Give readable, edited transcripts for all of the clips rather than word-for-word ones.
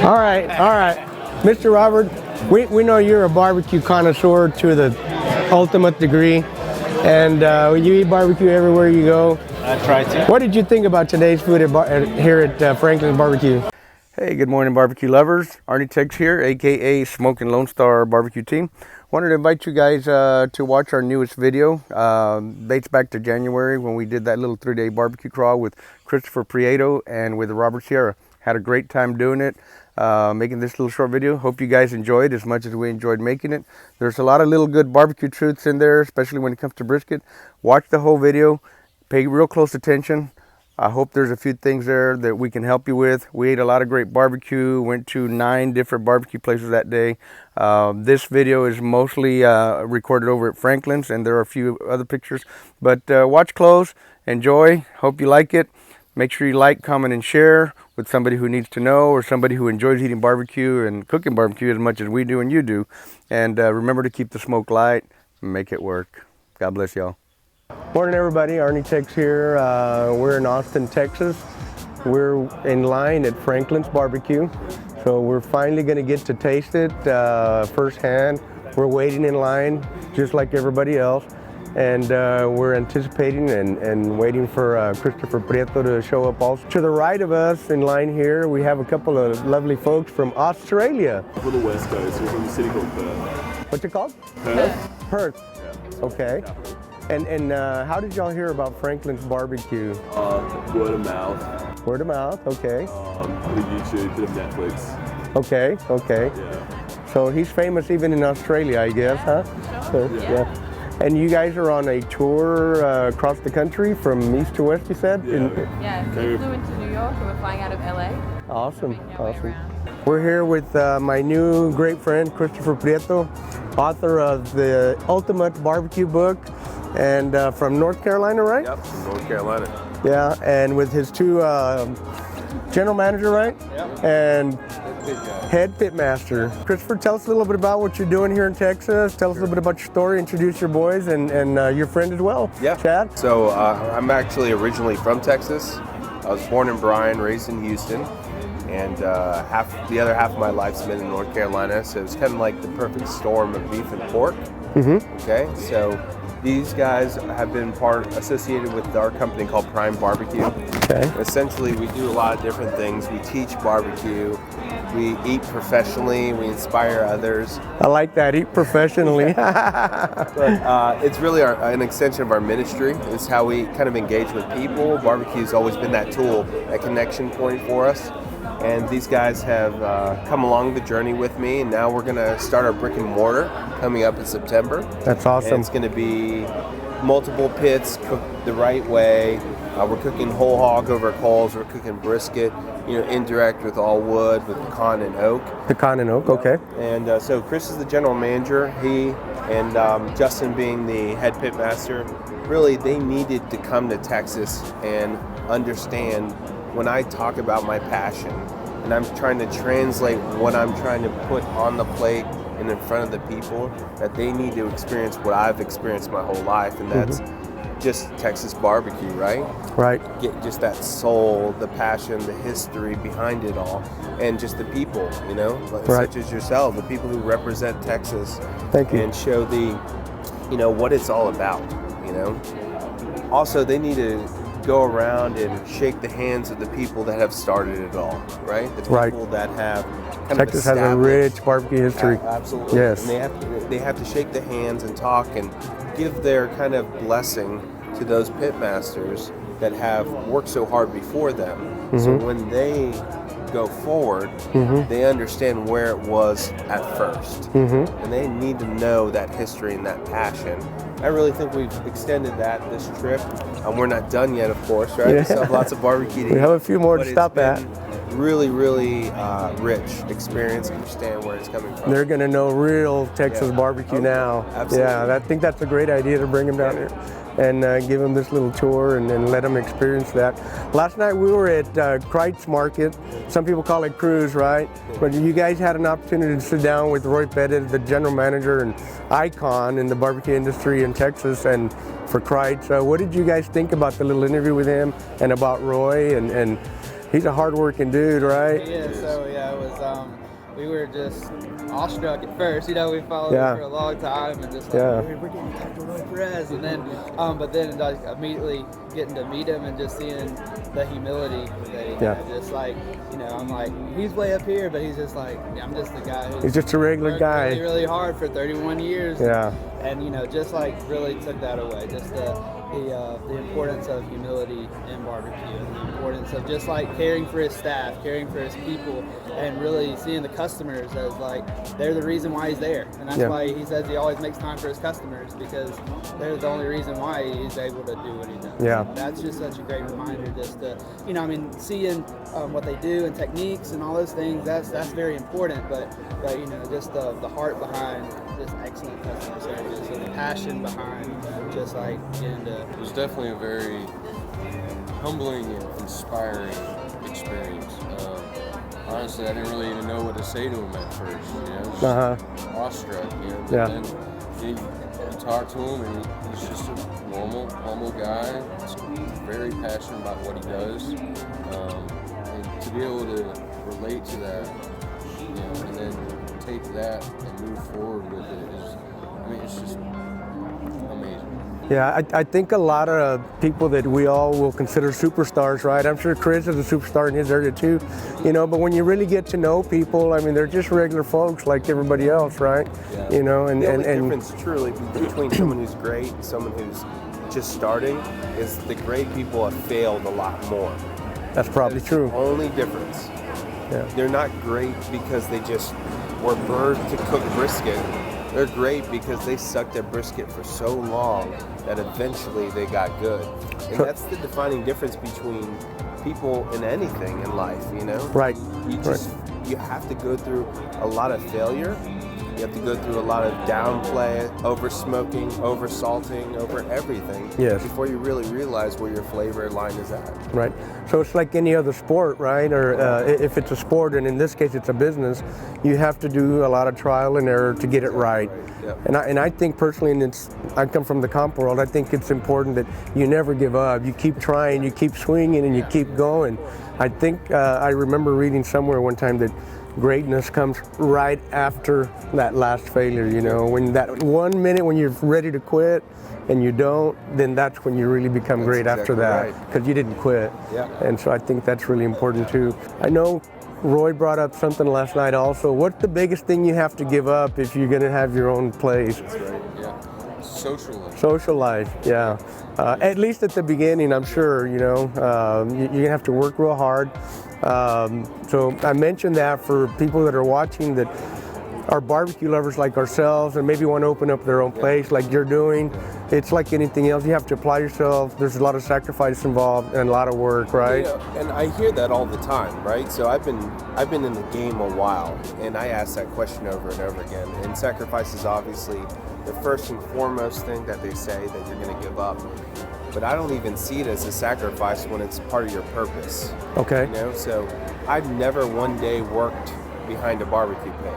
All right. Mr. Robert, we know you're a barbecue connoisseur to the ultimate degree, and you eat barbecue everywhere you go. I try to. What did you think about today's food here at Franklin's Barbecue? Hey, good morning, barbecue lovers. Arnie Tex here, aka Smoking Lone Star Barbecue Team. Wanted to invite you guys to watch our newest video. Dates back to January when we did that little 3-day barbecue crawl with Christopher Prieto and with Robert Sierra. Had a great time doing it, making this little short video. Hope you guys enjoyed as much as we enjoyed making it. There's a lot of little good barbecue truths in there, especially when it comes to brisket. Watch the whole video, pay real close attention. I hope there's a few things there that we can help you with. We ate a lot of great barbecue, went to 9 different barbecue places that day. This video is mostly recorded over at Franklin's, and there are a few other pictures. But watch close, enjoy, hope you like it. Make sure you like, comment, and share with somebody who needs to know or somebody who enjoys eating barbecue and cooking barbecue as much as we do and you do. And remember to keep the smoke light and make it work. God bless y'all. Morning, everybody. Arnie Tex here. We're in Austin, Texas. We're in line at Franklin's Barbecue. So we're finally going to get to taste it firsthand. We're waiting in line just like everybody else. And we're anticipating and waiting for Christopher Prieto to show up also. To the right of us in line here, we have a couple of lovely folks from Australia. For the West Coast, we're from a city called Perth. What's it called? Perth? Perth. Yeah. Okay. And how did y'all hear about Franklin's Barbecue? Word of mouth. Word of mouth, okay. Bit of YouTube, bit of Netflix. Okay. Yeah. So he's famous even in Australia, I guess, huh? Yeah. And you guys are on a tour across the country from east to west, you said? Yeah, we flew into New York and we're flying out of LA. Awesome. We're here with my new great friend, Christopher Prieto, author of the Ultimate Barbecue book, and from North Carolina, right? Yep, from North Carolina. Yeah, and with his two general manager, right? Yep. And head pitmaster. Christopher, tell us a little bit about what you're doing here in Texas. Tell us a little bit about your story. Introduce your boys and your friend as well. Yeah. Chad. So I'm actually originally from Texas. I was born in Bryan, raised in Houston, and the other half of my life's been in North Carolina. So it's kind of like the perfect storm of beef and pork. Mm-hmm. Okay, so these guys have been associated with our company called Prime Barbecue. Okay. Essentially, we do a lot of different things. We teach barbecue. We eat professionally. We inspire others. I like that. Eat professionally. But it's really an extension of our ministry. It's how we kind of engage with people. Barbecue's always been that tool, that connection point for us. And these guys have come along the journey with me, and now we're going to start our brick and mortar coming up in September. That's awesome. And it's going to be multiple pits cooked the right way. We're cooking whole hog over coals. We're cooking brisket, indirect with all wood, with pecan and oak. Pecan and oak, okay. And so Chris is the general manager. He and Justin being the head pitmaster, really they needed to come to Texas and understand when I talk about my passion and I'm trying to translate what I'm trying to put on the plate and in front of the people, that they need to experience what I've experienced my whole life, and that's just Texas barbecue, right? Right. Get just that soul, the passion, the history behind it all, and just the people, such as yourself, the people who represent Texas. Thank you. And show the, what it's all about, Also, they need to go around and shake the hands of the people that have started it all, right? The people that have kind Texas has a rich barbecue history. Absolutely. Yes. And they have to shake the hands and talk and give their kind of blessing to those pitmasters that have worked so hard before them. Mm-hmm. So when they go forward, they understand where it was at first. And they need to know that history and that passion. I really think we've extended that this trip. We're not done yet, of course, right? We still have lots of barbecue to eat. We have a few more to stop at. Really, really rich experience. Understand where it's coming from. They're going to know real Texas barbecue now. Absolutely. Yeah, I think that's a great idea to bring them down here and give them this little tour and let them experience that. Last night we were at Kreuz Market. Some people call it Kreuz, right? But you guys had an opportunity to sit down with Roy Perez, the general manager and icon in the barbecue industry in Texas, and for Kreuz. What did you guys think about the little interview with him and about Roy and He's a hard-working dude, right? Yeah, so yeah, it was, we were just awestruck at first, you know, we followed him for a long time and just like, we're getting to talk to Roy Perez, and then, but then like immediately getting to meet him and just seeing the humility that he had, just like, you know, I'm like, he's way up here, but he's just like, I'm just the guy who's He's just a regular guy. really, really hard for 31 years. Yeah. And, you know, just like really took that away, just the importance of humility in barbecue, and the importance of just like caring for his staff, caring for his people, and really seeing the customers as like they're the reason why he's there. And that's why he says he always makes time for his customers, because they're the only reason why he's able to do what he does. Yeah. That's just such a great reminder, just to, you know, I mean, seeing what they do and techniques and all those things, that's very important, but you know, just the heart behind just excellent customer service and the passion behind just like getting to. It was definitely a very humbling and inspiring experience. Honestly, I didn't really even know what to say to him at first, you know, just awestruck, you know, but then you talk to him and he's just a normal, humble guy. He's very passionate about what he does, and to be able to relate to that, you know, and then take that and move forward with it is, I mean, it's just amazing. Yeah, I think a lot of people that we all will consider superstars, right? I'm sure Kreuz is a superstar in his area too, you know, but when you really get to know people, I mean, they're just regular folks like everybody else, right? Yeah. You know, and the only difference truly between someone who's great and someone who's just starting is the great people have failed a lot more. That's probably true. The only difference. Yeah. They're not great because they just were birthed to cook brisket. They're great because they sucked at brisket for so long that eventually they got good. And that's the defining difference between people in anything in life, you know? Right. You have to go through a lot of failure. You have to go through a lot of downplay, over smoking, over salting, over everything before you really realize where your flavor line is at. Right. So it's like any other sport, right? Or if it's a sport, and in this case it's a business, you have to do a lot of trial and error to get it right. Yep. And I think personally, and I come from the comp world, I think it's important that you never give up. You keep trying, you keep swinging, and you keep going. I think I remember reading somewhere one time that greatness comes right after that last failure, you know, when that 1 minute when you're ready to quit and you don't, then that's when you really become great after that, because you didn't quit. Yeah. And so I think that's really important too. I know Roy brought up something last night also. What's the biggest thing you have to give up if you're going to have your own place? That's right, yeah. Social life. Social life, yeah. At least at the beginning, I'm sure, you know, you're going to have to work real hard. So I mentioned that for people that are watching that are barbecue lovers like ourselves and maybe want to open up their own place like you're doing. It's like anything else. You have to apply yourself. There's a lot of sacrifice involved and a lot of work, right? Yeah, and I hear that all the time, right? So I've been in the game a while, and I ask that question over and over again. And sacrifice is obviously the first and foremost thing that they say that you're going to give up. But I don't even see it as a sacrifice when it's part of your purpose. Okay. You know, so I've never one day worked behind a barbecue pit,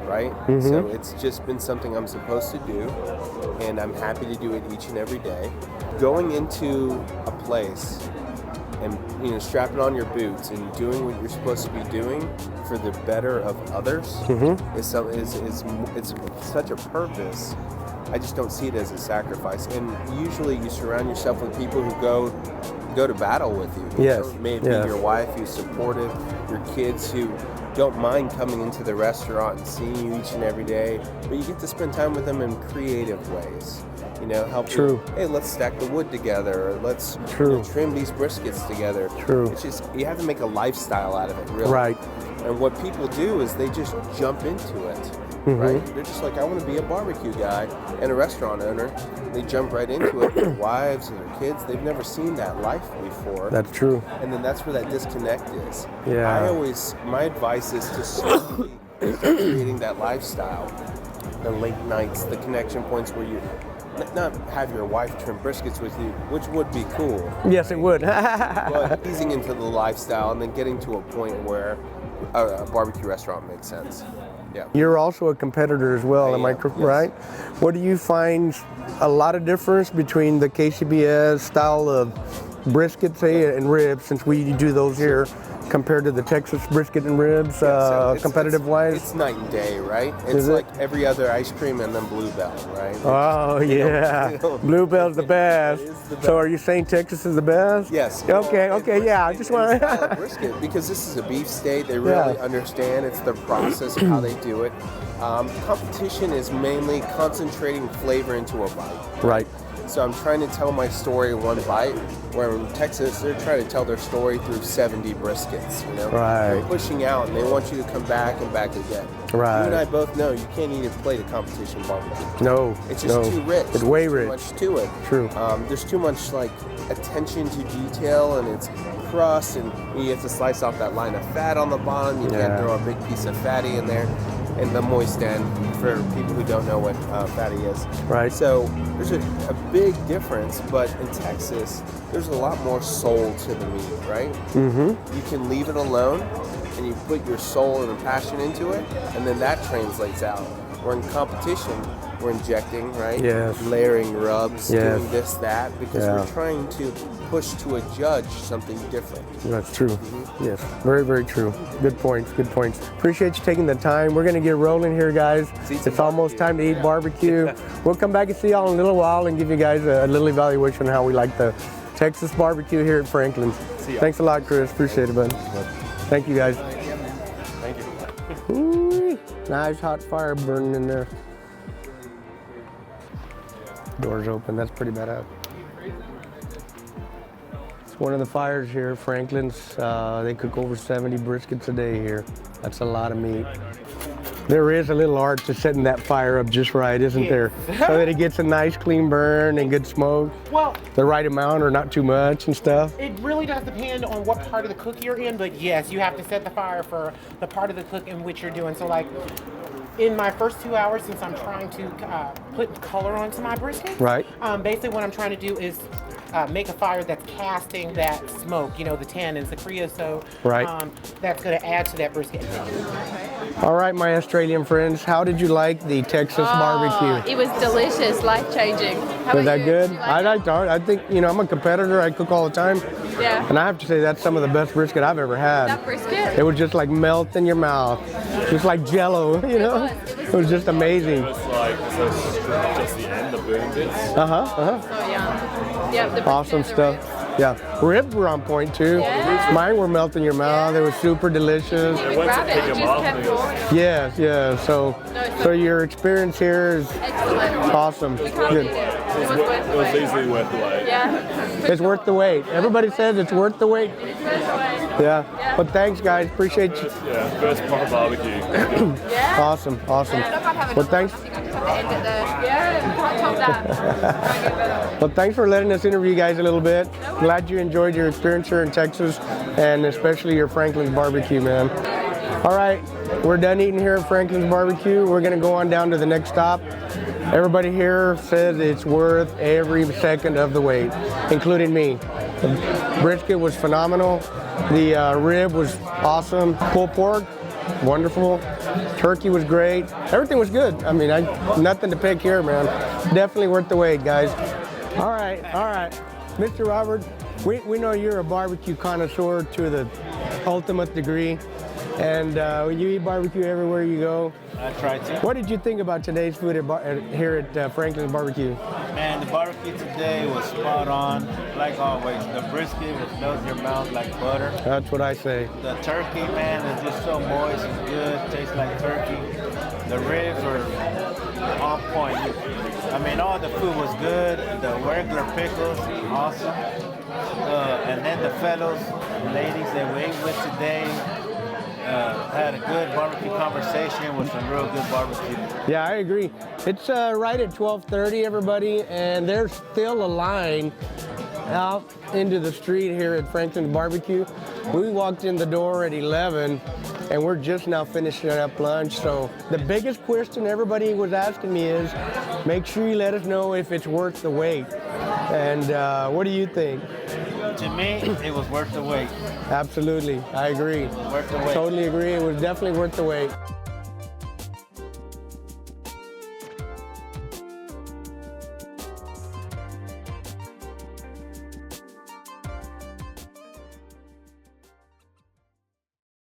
right? Mm-hmm. So it's just been something I'm supposed to do, and I'm happy to do it each and every day. Going into a place and, you know, strapping on your boots and doing what you're supposed to be doing for the better of others is such a purpose. I just don't see it as a sacrifice. And usually you surround yourself with people who go to battle with you. Yes. So maybe your wife who's supportive, your kids who don't mind coming into the restaurant and seeing you each and every day, but you get to spend time with them in creative ways. You know, help you, hey, let's stack the wood together, or let's trim these briskets together. It's just, you have to make a lifestyle out of it, really. Right. And what people do is they just jump into it. Right? They're just like, I want to be a barbecue guy and a restaurant owner. They jump right into it. Their wives and their kids, they've never seen that life before. That's true. And then that's where that disconnect is. Yeah. My advice is to slowly start creating that lifestyle. The late nights, the connection points where you not have your wife trim briskets with you, which would be cool. Yes, it would. But easing into the lifestyle and then getting to a point where a barbecue restaurant makes sense. Yeah. You're also a competitor as well, am I right? What do you find a lot of difference between the KCBS style of brisket, say, and ribs, since we do those here, compared to the Texas brisket and ribs, So competitive-wise? It's night and day, right? It's like every other ice cream and then Bluebell, right? Oh, yeah. Bluebell's the best. So are you saying Texas is the best? Yes. Okay, yeah. I just want to brisket, because this is a beef state. They really understand it's their process of how they do it. Competition is mainly concentrating flavor into a bite. Right. So I'm trying to tell my story in one bite, where in Texas, they're trying to tell their story through 70 briskets, you know? Right. They're pushing out, and they want you to come back and back again. Right. You and I both know you can't eat a plate of competition barbecue. No. It's just too rich. It's way There's rich. Too much to it. True. There's too much, like, attention to detail, and it's crust, and you have to slice off that line of fat on the bottom. You can't throw a big piece of fatty in there. And the moist end, for people who don't know what fatty is. Right. So there's a big difference, but in Texas, there's a lot more soul to the meat, right? Mm-hmm. You can leave it alone, and you put your soul and passion into it, and then that translates out. We're in competition, we're injecting, right? Yes. Layering rubs, Yes. doing this, that, because we're trying to push to a judge something different. That's true. Yes, very, very true. Good points, good points. Appreciate you taking the time. We're gonna get rolling here, guys. It's almost time to eat barbecue. We'll come back and see y'all in a little while and give you guys a little evaluation on how we like the Texas barbecue here at Franklin's. Thanks a lot, Chris. Appreciate it, bud. Thank you, guys. Thank you. Ooh, nice hot fire burning in there. Doors open, that's pretty badass. It's one of the fires here, Franklin's. They cook over 70 briskets a day here. That's a lot of meat. There is a little art to setting that fire up just right, isn't there? So that it gets a nice clean burn and good smoke. Well, the right amount or not too much and stuff. It really does depend on what part of the cook you're in, but yes, you have to set the fire for the part of the cook in which you're doing. So like, in my first 2 hours, since I'm trying to put color onto my brisket, right? Basically what I'm trying to do is make a fire that's casting that smoke, you know, the tannins, the creosote, right? That's going to add to that brisket. All right, my Australian friends, how did you like the Texas barbecue? It was delicious, life-changing. Was that good? I liked it. I think, you know, I'm a competitor. I cook all the time. Yeah. And I have to say that's some of the best brisket I've ever had. That brisket? It was just like melt in your mouth. Just like Jello, you know? It was just amazing. It was like just the end, the burn bits. So yum. Yep, the awesome stuff. Yeah, ribs were on point too. Yeah. Mine were melt in your mouth. They were super delicious. Yes. So your experience here is awesome. Good. It was easily worth the wait. Yeah. It's worth the wait. Everybody says it's worth the wait. Yeah. But thanks, guys. Appreciate you. Yeah, first proper barbecue. Yeah. Awesome. Well, thanks. Well, thanks for letting us interview you guys a little bit. Glad you enjoyed your experience here in Texas, and especially your Franklin's barbecue, man. All right, we're done eating here at Franklin's barbecue. We're gonna go on down to the next stop. Everybody here says it's worth every second of the wait, including me. The brisket was phenomenal. The rib was awesome. Pulled pork, wonderful. Turkey was great. Everything was good. I mean, nothing to pick here, man. Definitely worth the wait, guys. All right. Mr. Robert, we know you're a barbecue connoisseur to the ultimate degree. And you eat barbecue everywhere you go. I try to. What did you think about today's food here at Franklin's Barbecue? Man, the barbecue today was spot on, like always. The brisket was melts your mouth like butter. That's what I say. The turkey, man, is just so moist and good. Tastes like turkey. The ribs were on point. I mean, all the food was good. The regular pickles, awesome. And then the fellows, ladies that we ate with today, had a good barbecue conversation with some real good barbecue. Yeah, I agree. It's right at 12:30, everybody, and there's still a line out into the street here at Franklin's Barbecue. We walked in the door at 11, and we're just now finishing up lunch. So the biggest question everybody was asking me is, make sure you let us know if it's worth the wait. And what do you think? To me, it was worth the wait. Absolutely, I agree. Worth the wait. Totally agree. It was definitely worth the wait.